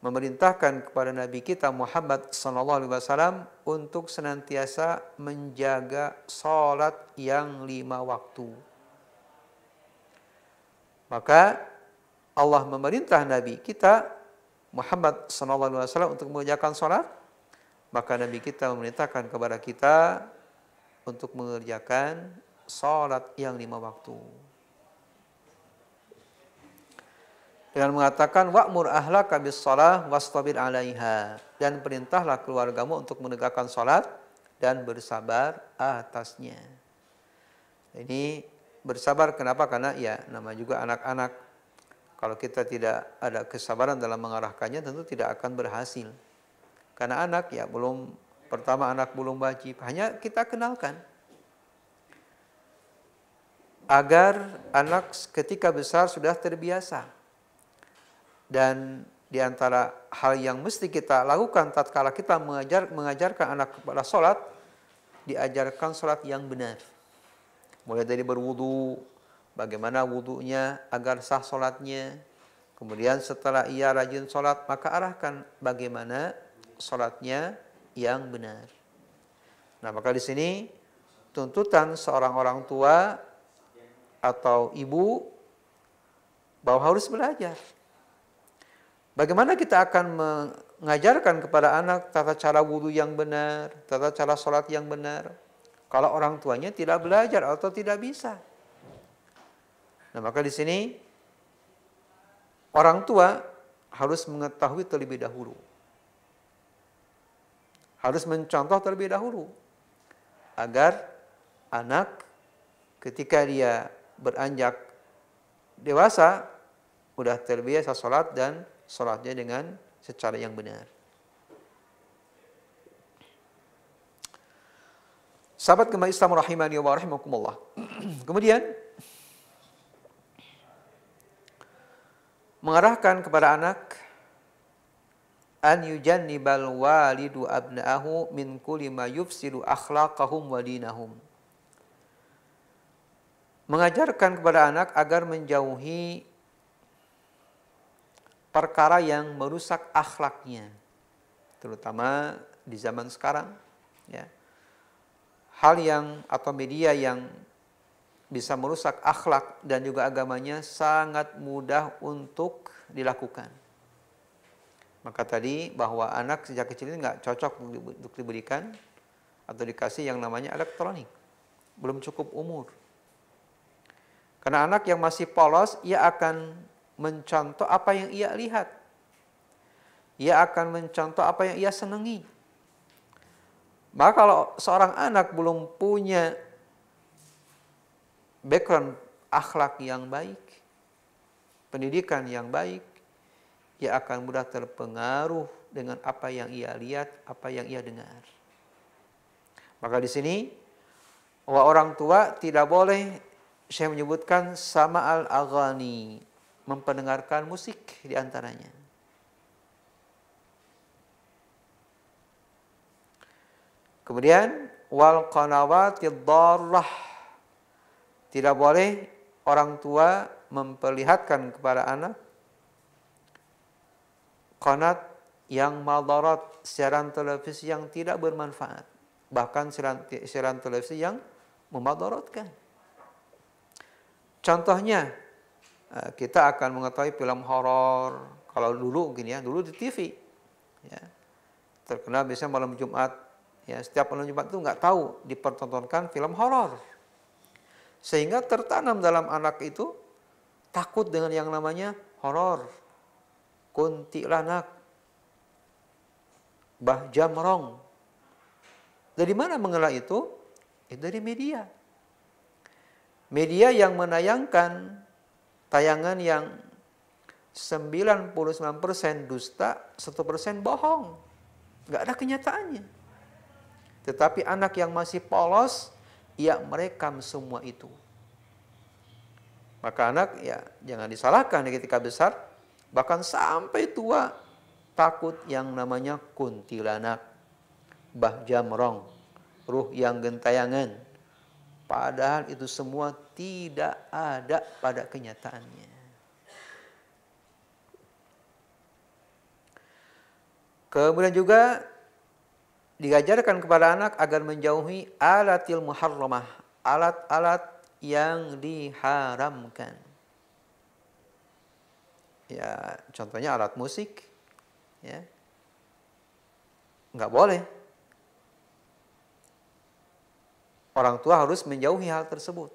memerintahkan kepada Nabi kita Muhammad SAW untuk senantiasa menjaga salat yang 5 waktu. Maka Allah memerintah Nabi kita Muhammad SAW untuk mengerjakan salat, maka Nabi kita memerintahkan kepada kita untuk mengerjakan salat yang 5 waktu. Dengan mengatakan wa'mur ahlaka bis-shalah wastabir 'alaiha, dan perintahlah keluargamu untuk menegakkan salat dan bersabar atasnya. Ini bersabar kenapa? Karena ya nama juga anak-anak. Kalau kita tidak ada kesabaran dalam mengarahkannya tentu tidak akan berhasil. Karena anak ya pertama anak belum wajib, hanya kita kenalkan. Agar anak ketika besar sudah terbiasa. Dan di antara hal yang mesti kita lakukan tatkala kita mengajarkan anak kepada sholat, diajarkan sholat yang benar. Mulai dari berwudu, bagaimana wudunya agar sah sholatnya. Kemudian setelah ia rajin sholat, maka arahkan bagaimana sholatnya yang benar. Nah, maka di sini tuntutan seorang orang tua atau ibu bahwa harus belajar. Bagaimana kita akan mengajarkan kepada anak tata cara wudu yang benar, tata cara sholat yang benar, kalau orang tuanya tidak belajar atau tidak bisa. Nah, maka di sini orang tua harus mengetahui terlebih dahulu. Harus mencontoh terlebih dahulu. Agar anak ketika dia beranjak dewasa, sudah terbiasa sholat dan sholatnya dengan secara yang benar. Sahabat gemar Islam rahimani wa rahimakumullah. Kemudian mengarahkan kepada anak an yujannibal walidu abna'ahu min kulli ma yufsidu akhlaqahum wa dinahum. Mengajarkan kepada anak agar menjauhi perkara yang merusak akhlaknya, terutama di zaman sekarang, ya. Hal yang atau media yang bisa merusak akhlak dan juga agamanya sangat mudah untuk dilakukan. Maka tadi bahwa anak sejak kecil ini nggak cocok untuk diberikan atau dikasih yang namanya elektronik, belum cukup umur. Karena anak yang masih polos, ia akan mencontoh apa yang ia lihat. Ia akan mencontoh apa yang ia senangi. Maka kalau seorang anak belum punya background akhlak yang baik, pendidikan yang baik, ia akan mudah terpengaruh dengan apa yang ia lihat, apa yang ia dengar. Maka di sini orang tua tidak boleh, saya menyebutkan sama al-aghani, mempendengarkan musik di antaranya. Kemudian wal qanawatid darrah, tidak boleh orang tua memperlihatkan kepada anak qanat yang madarat, siaran televisi yang tidak bermanfaat, bahkan siaran televisi yang memadaratkan. Contohnya, kita akan mengetahui film horor. Kalau dulu mungkin ya, dulu di TV, ya, terkenal biasanya malam Jumat. Ya, setiap malam Jumat itu nggak tahu dipertontonkan film horor, sehingga tertanam dalam anak itu takut dengan yang namanya horor, kuntilanak, bah jamrong. Dari mana mengelak itu? Dari media. Media yang menayangkan tayangan yang 99% dusta, 1% bohong. Nggak ada kenyataannya. Tetapi anak yang masih polos, ia merekam semua itu. Maka anak ya jangan disalahkan ketika besar, bahkan sampai tua takut yang namanya kuntilanak, bah jamrong, ruh yang gentayangan. Padahal itu semua tidak ada pada kenyataannya. Kemudian juga diajarkan kepada anak agar menjauhi alatil muharramah, alat-alat yang diharamkan. Ya, contohnya alat musik, ya, nggak boleh. Orang tua harus menjauhi hal tersebut.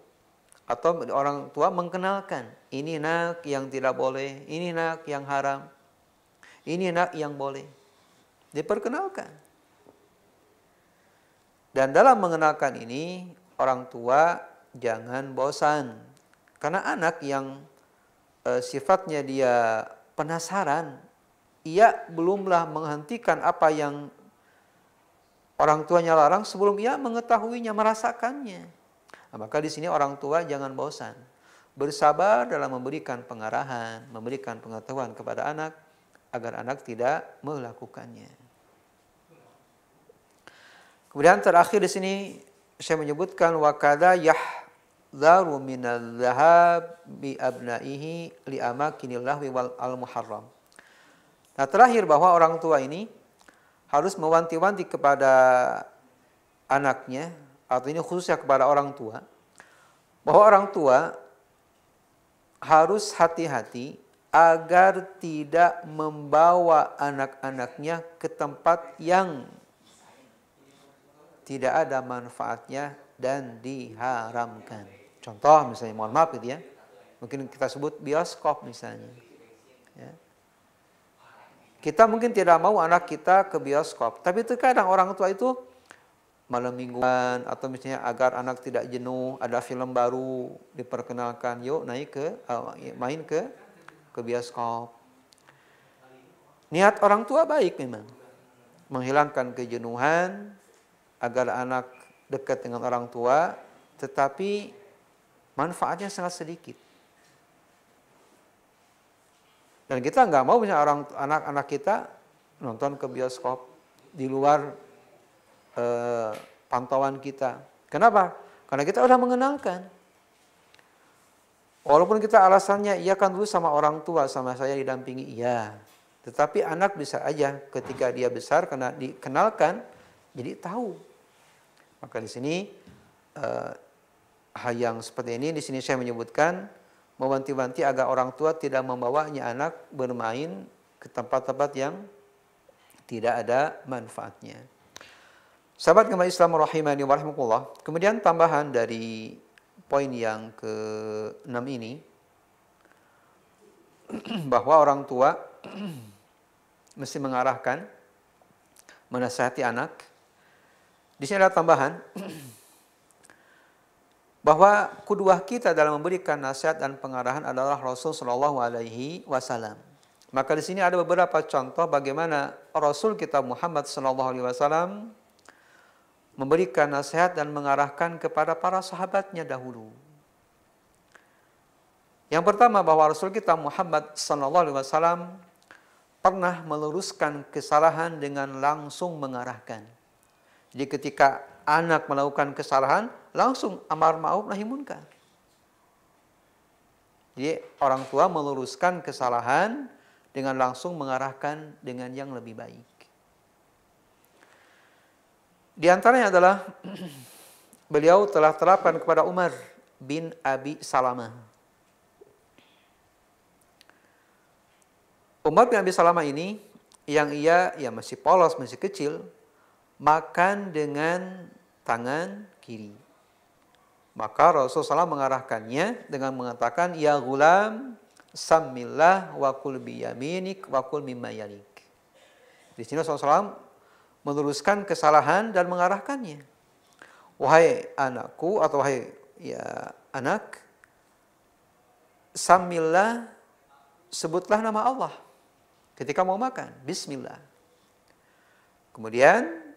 Atau orang tua mengenalkan, ini nak yang tidak boleh, ini nak yang haram, ini nak yang boleh. Diperkenalkan. Dan dalam mengenalkan ini, orang tua jangan bosan. Karena anak yang sifatnya dia penasaran, ia belumlah menghentikan apa yang orang tuanya larang sebelum ia mengetahuinya, merasakannya. Nah, maka di sini orang tua jangan bosan. Bersabar dalam memberikan pengarahan, memberikan pengetahuan kepada anak agar anak tidak melakukannya. Kemudian terakhir di sini saya menyebutkan wa kadza yahdharu minal dhahab bi abnaihi li amakinil lahwi wal muharram. Nah, terakhir bahwa orang tua ini harus mewanti-wanti kepada anaknya, atau ini khususnya kepada orang tua, bahwa orang tua harus hati-hati agar tidak membawa anak-anaknya ke tempat yang tidak ada manfaatnya dan diharamkan. Contoh misalnya, mohon maaf gitu ya, mungkin kita sebut bioskop misalnya. Ya. Kita mungkin tidak mau anak kita ke bioskop, tapi terkadang orang tua itu malam mingguan atau misalnya agar anak tidak jenuh, ada film baru diperkenalkan, yuk naik ke main ke bioskop. Niat orang tua baik memang, menghilangkan kejenuhan agar anak dekat dengan orang tua, tetapi manfaatnya sangat sedikit. Dan kita nggak mau misalnya anak-anak kita nonton ke bioskop di luar pantauan kita. Kenapa? Karena kita udah mengenalkan. Walaupun kita alasannya iya kan dulu sama orang tua, sama saya didampingi, iya. Tetapi anak bisa aja ketika dia besar karena dikenalkan, jadi tahu. Maka di sini hal yang seperti ini di sini saya menyebutkan mewanti-wanti agar orang tua tidak membawanya anak bermain ke tempat-tempat yang tidak ada manfaatnya. Sahabat gemar Islam rahimani wa rahimakumullah. Kemudian tambahan dari poin yang ke-6 ini, bahwa orang tua mesti mengarahkan, menasihati anak. Di sini ada tambahan bahwa kudwah kita dalam memberikan nasihat dan pengarahan adalah Rasul Shallallahu Alaihi Wasallam. Maka di sini ada beberapa contoh bagaimana Rasul kita Muhammad Shallallahu Alaihi Wasallam memberikan nasihat dan mengarahkan kepada para sahabatnya dahulu. Yang pertama, bahwa Rasul kita Muhammad Shallallahu Alaihi Wasallam pernah meluruskan kesalahan dengan langsung mengarahkan. Jadi ketika anak melakukan kesalahan, langsung amar ma'ruf nahi munkar. Jadi orang tua meluruskan kesalahan dengan langsung mengarahkan dengan yang lebih baik. Di antaranya adalah beliau telah terapkan kepada Umar bin Abi Salamah. Umar bin Abi Salamah ini yang ia masih polos, masih kecil, makan dengan tangan kiri. Maka Rasulullah SAW mengarahkannya dengan mengatakan, ya gulam, samillah wa kul biyaminik wa kul mimma yalik. Di sini Rasulullah SAW meluruskan kesalahan dan mengarahkannya. Wahai anakku, atau wahai anak, samillah, sebutlah nama Allah ketika mau makan, bismillah. Kemudian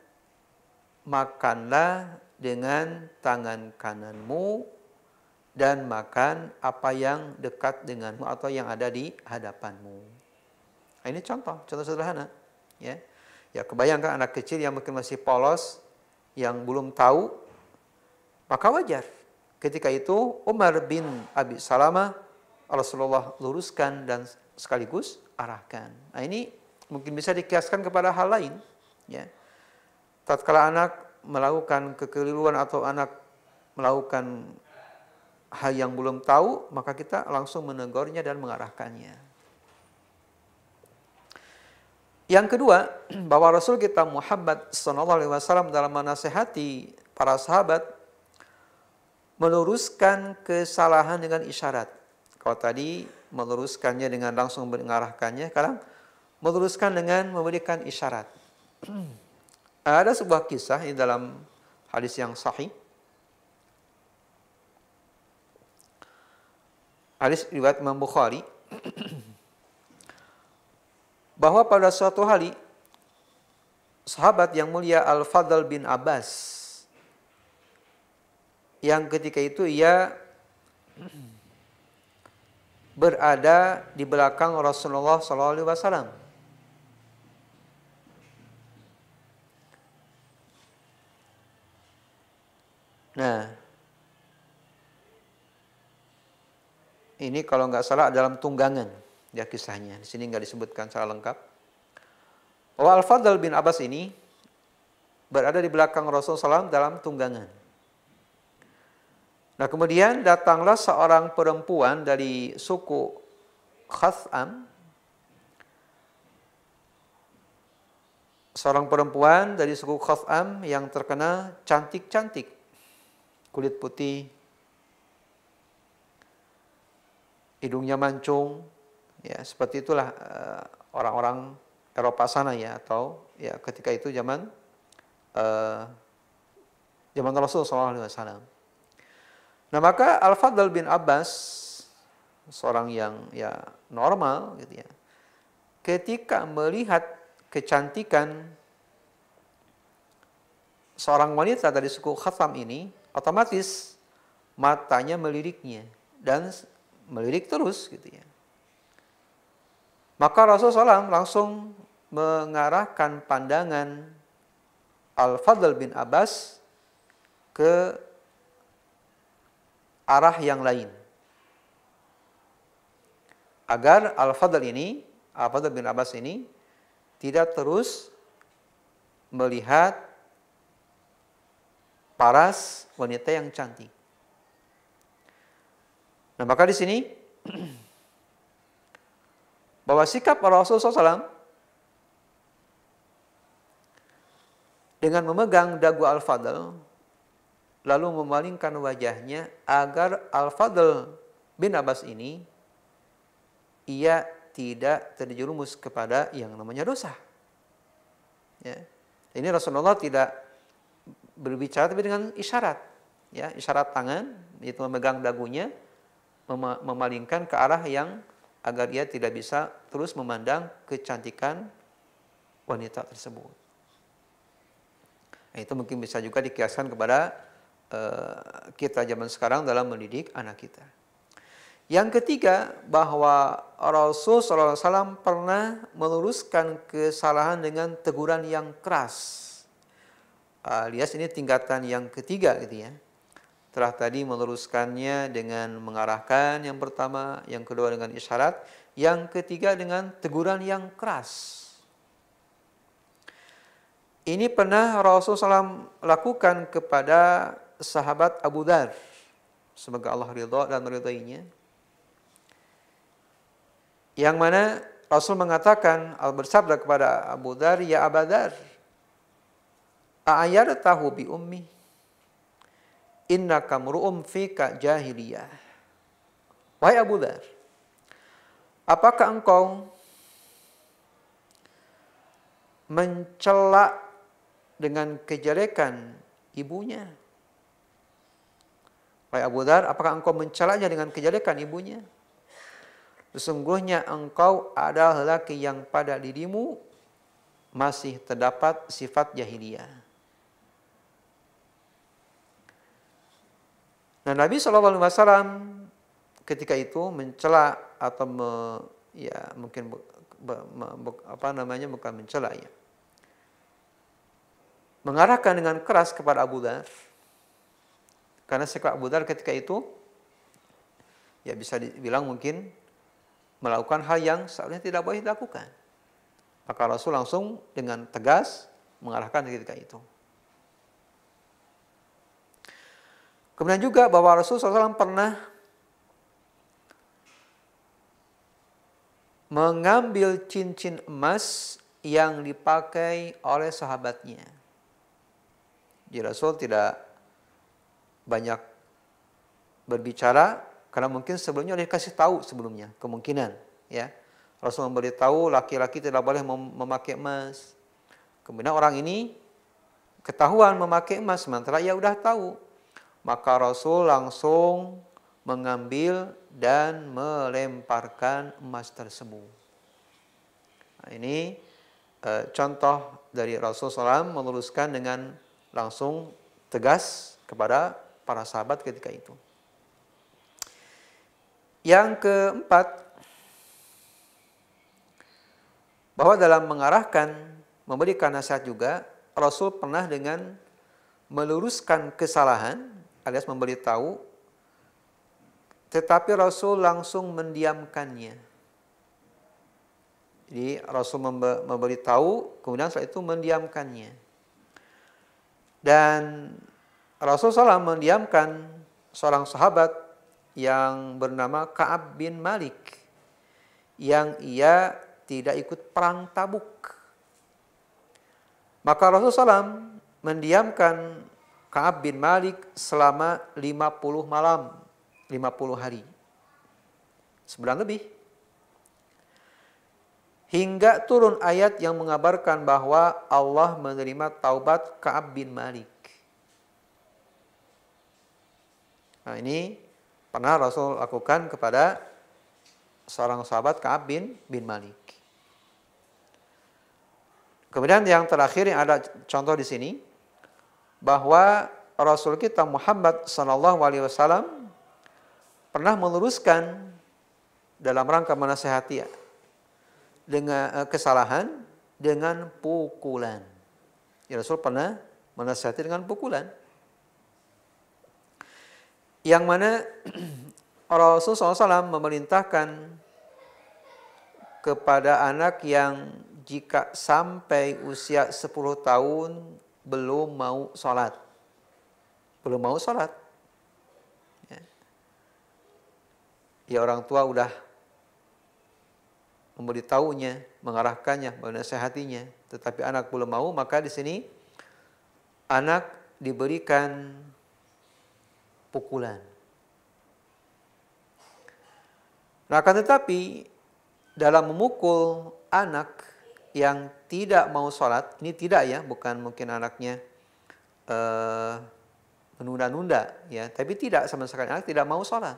makanlah dengan tangan kananmu dan makan apa yang dekat denganmu atau yang ada di hadapanmu. Nah, ini contoh sederhana. Ya, kebayangkan anak kecil yang mungkin masih polos, yang belum tahu, maka wajar. Ketika itu Umar bin Abi Salamah Rasulullah luruskan dan sekaligus arahkan. Nah, ini mungkin bisa dikiaskan kepada hal lain, ya. Tatkala anak melakukan kekeliruan atau anak melakukan hal yang belum tahu, maka kita langsung menegurnya dan mengarahkannya. Yang kedua, bahwa Rasul kita Muhammad SAW dalam menasehati para sahabat meluruskan kesalahan dengan isyarat. Kalau tadi meluruskannya dengan langsung mengarahkannya, sekarang meluruskan dengan memberikan isyarat. Ada sebuah kisah di dalam hadis yang sahih. Hadis riwayat Imam Bukhari. Bahwa pada suatu hari sahabat yang mulia Al-Fadl bin Abbas yang ketika itu ia berada di belakang Rasulullah SAW. Nah, ini kalau nggak salah dalam tunggangan ya kisahnya. Di sini nggak disebutkan secara lengkap. Bahwa Al-Fadl bin Abbas ini berada di belakang Rasulullah SAW dalam tunggangan. Nah, kemudian datanglah seorang perempuan dari suku Khatham. Seorang perempuan dari suku Khatham yang terkenal cantik-cantik. Kulit putih, hidungnya mancung, ya seperti itulah orang-orang Eropa sana ya, atau ya ketika itu zaman Rasulullah SAW. Nah, maka Al-Fadl bin Abbas, seorang yang ya normal gitu ya, ketika melihat kecantikan seorang wanita dari suku Khatham ini, otomatis matanya meliriknya dan melirik terus gitu ya. Maka Rasulullah SAW langsung mengarahkan pandangan Al-Fadl bin Abbas ke arah yang lain. Agar Al-Fadl bin Abbas ini tidak terus melihat paras wanita yang cantik. Nah, maka di sini bahwa sikap Rasulullah SAW dengan memegang dagu Al-Fadl lalu memalingkan wajahnya agar Al-Fadl bin Abbas ini ia tidak terjerumus kepada yang namanya dosa. Ya. Ini Rasulullah tidak berbicara tapi dengan isyarat, ya, isyarat tangan, itu memegang dagunya, memalingkan ke arah yang agar ia tidak bisa terus memandang kecantikan wanita tersebut. Nah, itu mungkin bisa juga dikiaskan kepada kita zaman sekarang dalam mendidik anak kita. Yang ketiga, bahwa Rasulullah SAW pernah meluruskan kesalahan dengan teguran yang keras. Alias ini tingkatan yang ketiga gitu ya. Telah tadi meluruskannya dengan mengarahkan yang pertama, yang kedua dengan isyarat, yang ketiga dengan teguran yang keras. Ini pernah Rasulullah SAW lakukan kepada sahabat Abu Dzar. Semoga Allah ridha dan meridainya. Yang mana Rasul mengatakan, bersabda kepada Abu Dzar, "Ya Abu Dzar, a'ayartahu bi ummi? Innaka mru'um fika jahiliyah." Wahai Abu Dzar, apakah engkau mencela dengan kejelekan ibunya? Wahai Abu Dzar, apakah engkau mencelanya dengan kejelekan ibunya? Sesungguhnya engkau adalah lelaki yang pada dirimu masih terdapat sifat jahiliyah. Nah, Nabi SAW ketika itu mencela atau bukan mencela ya, mengarahkan dengan keras kepada Abu Dzar, karena sikap Abu Dzar ketika itu ya bisa dibilang mungkin melakukan hal yang seharusnya tidak boleh dilakukan. Maka Rasul langsung dengan tegas mengarahkan ketika itu. Kemudian juga bahwa Rasul SAW pernah mengambil cincin emas yang dipakai oleh sahabatnya. Jadi Rasul tidak banyak berbicara karena mungkin sebelumnya udah dikasih tahu sebelumnya, kemungkinan ya. Rasul memberitahu laki-laki tidak boleh memakai emas. Kemudian orang ini ketahuan memakai emas sementara ia udah tahu. Maka Rasul langsung mengambil dan melemparkan emas tersebut. Nah, ini contoh dari Rasul SAW meluruskan dengan langsung tegas kepada para sahabat ketika itu. Yang keempat, bahwa dalam mengarahkan, memberikan nasihat juga, Rasul pernah dengan meluruskan kesalahan, alias memberitahu, tetapi Rasul langsung mendiamkannya. Jadi Rasul memberitahu, kemudian setelah itu mendiamkannya. Dan Rasul SAW mendiamkan seorang sahabat yang bernama Ka'ab bin Malik, yang ia tidak ikut perang Tabuk. Maka Rasul SAW mendiamkan Ka'ab bin Malik selama 50 malam, 50 hari. Sebulan lebih. Hingga turun ayat yang mengabarkan bahwa Allah menerima taubat Ka'ab bin Malik. Nah, ini pernah Rasul lakukan kepada seorang sahabat Ka'ab bin Malik. Kemudian yang terakhir yang ada contoh di sini, bahwa Rasul kita Muhammad SAW pernah meluruskan dalam rangka menasihati dengan kesalahan dengan pukulan. Ya, Rasul pernah menasihati dengan pukulan. Yang mana Rasul SAW memerintahkan kepada anak yang jika sampai usia 10 tahun belum mau sholat. Belum mau sholat. Ya, orang tua udah memberitahunya, mengarahkannya, menasihatinya, tetapi anak belum mau, maka di sini anak diberikan pukulan. Nah, akan tetapi dalam memukul anak yang tidak mau sholat, ini tidak ya, bukan mungkin anaknya menunda-nunda ya, tapi tidak sama sekali anak tidak mau sholat.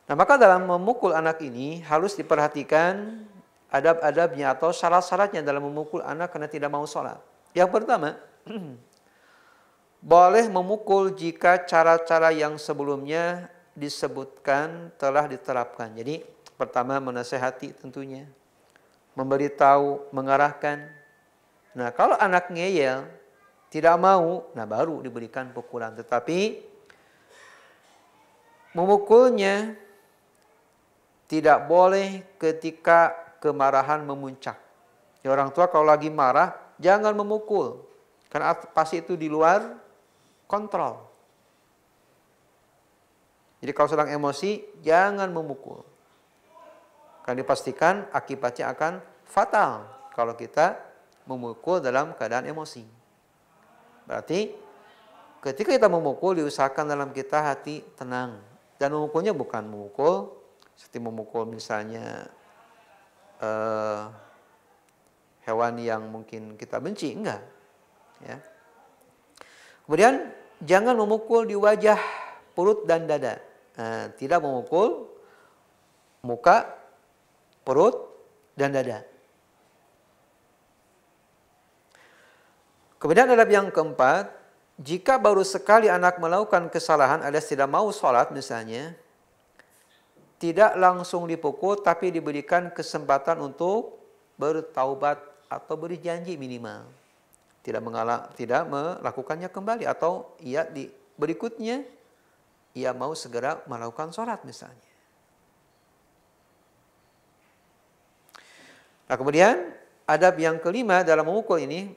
Nah, maka dalam memukul anak ini harus diperhatikan adab-adabnya atau syarat-syaratnya dalam memukul anak karena tidak mau sholat. Yang pertama, boleh memukul jika cara-cara yang sebelumnya disebutkan telah diterapkan. Jadi pertama menasehati tentunya, memberitahu, mengarahkan. Nah, kalau anak ngeyel, tidak mau, nah baru diberikan pukulan. Tetapi memukulnya tidak boleh ketika kemarahan memuncak. Ya, orang tua kalau lagi marah, jangan memukul. Karena pasti itu di luar kontrol. Jadi kalau sedang emosi, jangan memukul. Karena dipastikan akibatnya akan fatal kalau kita memukul dalam keadaan emosi. Berarti ketika kita memukul, diusahakan dalam kita hati tenang. Dan memukulnya bukan memukul seperti memukul misalnya hewan yang mungkin kita benci, enggak. Ya. Kemudian jangan memukul di wajah, perut dan dada. Nah, tidak memukul muka, perut dan dada. Kemudian adab yang keempat, jika baru sekali anak melakukan kesalahan alias tidak mau sholat misalnya, tidak langsung dipukul tapi diberikan kesempatan untuk bertaubat atau berjanji minimal. Tidak melakukannya kembali atau ia berikutnya ia mau segera melakukan sholat misalnya. Nah, kemudian adab yang kelima dalam memukul ini,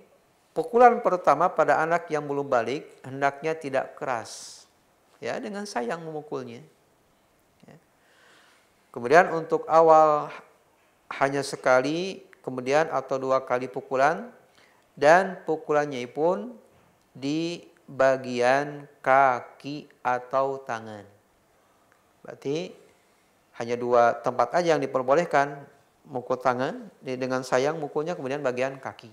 pukulan pertama pada anak yang belum balik hendaknya tidak keras. Ya, dengan sayang memukulnya. Ya. Kemudian untuk awal hanya sekali, kemudian atau 2 kali pukulan, dan pukulannya pun di bagian kaki atau tangan. Berarti hanya 2 tempat aja yang diperbolehkan mukul tangan, dengan sayang mukulnya kemudian bagian kaki.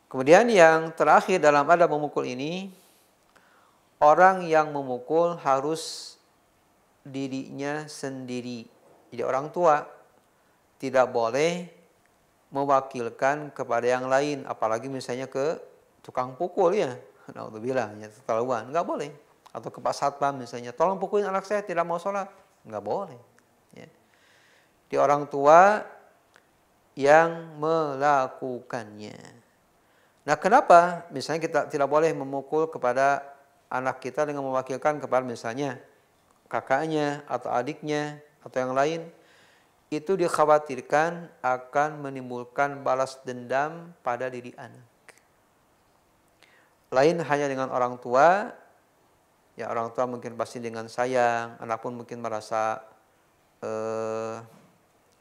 Kemudian yang terakhir dalam adab memukul ini, orang yang memukul harus dirinya sendiri. Jadi orang tua tidak boleh mewakilkan kepada yang lain, apalagi misalnya ke tukang pukul ya. Naudzubillah, ya keterlaluan, enggak boleh. Atau ke Pak Satpam misalnya, tolong pukulin anak saya tidak mau sholat, enggak boleh. Ya. Di orang tua yang melakukannya. Nah, kenapa misalnya kita tidak boleh memukul kepada anak kita dengan mewakilkan kepada misalnya kakaknya atau adiknya atau yang lain? Itu dikhawatirkan akan menimbulkan balas dendam pada diri anak. Lain hanya dengan orang tua, ya orang tua mungkin pasti dengan sayang, anak pun mungkin merasa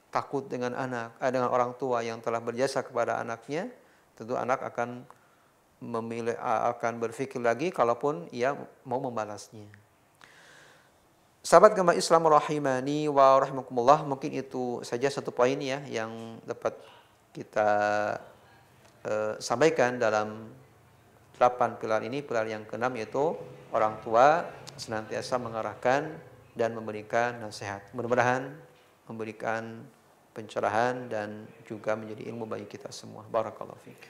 takut dengan dengan orang tua yang telah berjasa kepada anaknya. Tentu anak akan berpikir lagi kalaupun ia mau membalasnya. Sahabat Gema Islam rahimani wa rahimakumullah, mungkin itu saja satu poin ya yang dapat kita sampaikan dalam 8 pilar ini. Pilar yang ke-6 yaitu orang tua senantiasa mengarahkan dan memberikan nasihat. Mudah-mudahan memberikan pencerahan dan juga menjadi ilmu bagi kita semua. Barakallahu fiik.